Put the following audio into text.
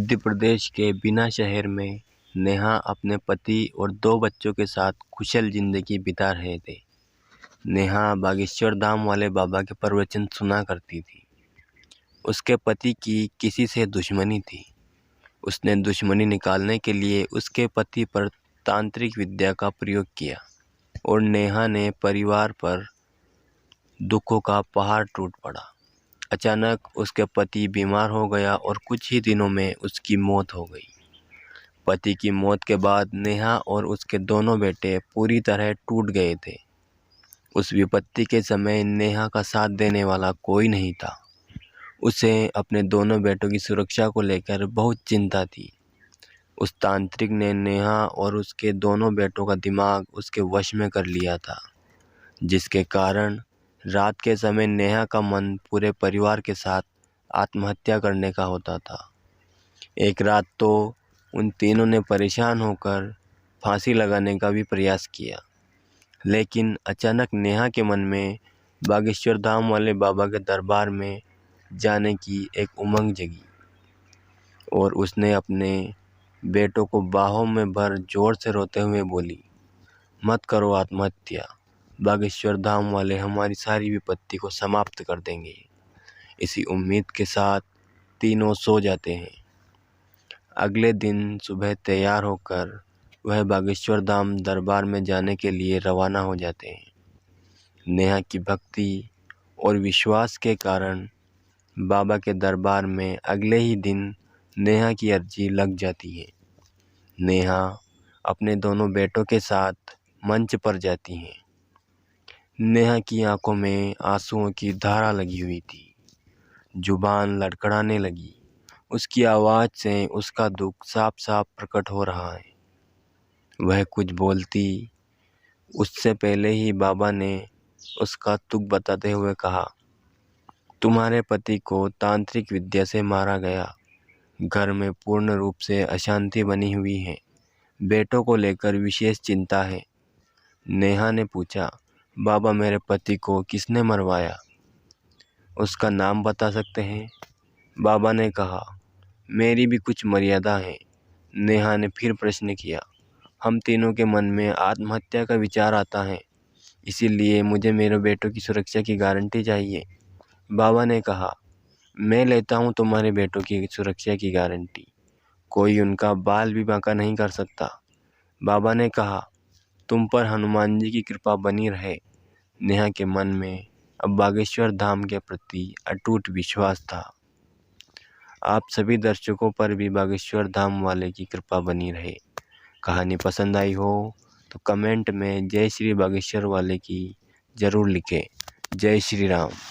मध्य प्रदेश के बीना शहर में नेहा अपने पति और 2 बच्चों के साथ कुशल जिंदगी बिता रहे थे। नेहा बागेश्वर धाम वाले बाबा के प्रवचन सुना करती थी। उसके पति की किसी से दुश्मनी थी। उसने दुश्मनी निकालने के लिए उसके पति पर तांत्रिक विद्या का प्रयोग किया और नेहा ने परिवार पर दुखों का पहाड़ टूट पड़ा। अचानक उसके पति बीमार हो गया और कुछ ही दिनों में उसकी मौत हो गई। पति की मौत के बाद नेहा और उसके दोनों बेटे पूरी तरह टूट गए थे। उस विपत्ति के समय नेहा का साथ देने वाला कोई नहीं था। उसे अपने दोनों बेटों की सुरक्षा को लेकर बहुत चिंता थी। उस तांत्रिक ने नेहा और उसके दोनों बेटों का दिमाग उसके वश में कर लिया था, जिसके कारण रात के समय नेहा का मन पूरे परिवार के साथ आत्महत्या करने का होता था। एक रात तो उन तीनों ने परेशान होकर फांसी लगाने का भी प्रयास किया, लेकिन अचानक नेहा के मन में बागेश्वर धाम वाले बाबा के दरबार में जाने की एक उमंग जगी और उसने अपने बेटों को बाहों में भर जोर से रोते हुए बोली, मत करो आत्महत्या, बागेश्वर धाम वाले हमारी सारी विपत्ति को समाप्त कर देंगे। इसी उम्मीद के साथ तीनों सो जाते हैं। अगले दिन सुबह तैयार होकर वह बागेश्वर धाम दरबार में जाने के लिए रवाना हो जाते हैं। नेहा की भक्ति और विश्वास के कारण बाबा के दरबार में अगले ही दिन नेहा की अर्जी लग जाती है। नेहा अपने दोनों बेटों के साथ मंच पर जाती हैं। नेहा की आंखों में आंसुओं की धारा लगी हुई थी। जुबान लड़खड़ाने लगी। उसकी आवाज़ से उसका दुख साफ साफ प्रकट हो रहा है। वह कुछ बोलती उससे पहले ही बाबा ने उसका दुख बताते हुए कहा, तुम्हारे पति को तांत्रिक विद्या से मारा गया। घर में पूर्ण रूप से अशांति बनी हुई है। बेटों को लेकर विशेष चिंता है। नेहा ने पूछा, बाबा मेरे पति को किसने मरवाया? उसका नाम बता सकते हैं? बाबा ने कहा, मेरी भी कुछ मर्यादा है। नेहा ने फिर प्रश्न किया। हम तीनों के मन में आत्महत्या का विचार आता है, इसीलिए मुझे मेरे बेटों की सुरक्षा की गारंटी चाहिए। बाबा ने कहा, मैं लेता हूँ तुम्हारे बेटों की सुरक्षा की गारंटी। कोई उनका बाल भी बांका नहीं कर सकता। बाबा ने कहा, तुम पर हनुमान जी की कृपा बनी रहे। नेहा के मन में अब बागेश्वर धाम के प्रति अटूट विश्वास था। आप सभी दर्शकों पर भी बागेश्वर धाम वाले की कृपा बनी रहे। कहानी पसंद आई हो तो कमेंट में जय श्री बागेश्वर वाले की ज़रूर लिखें। जय श्री राम।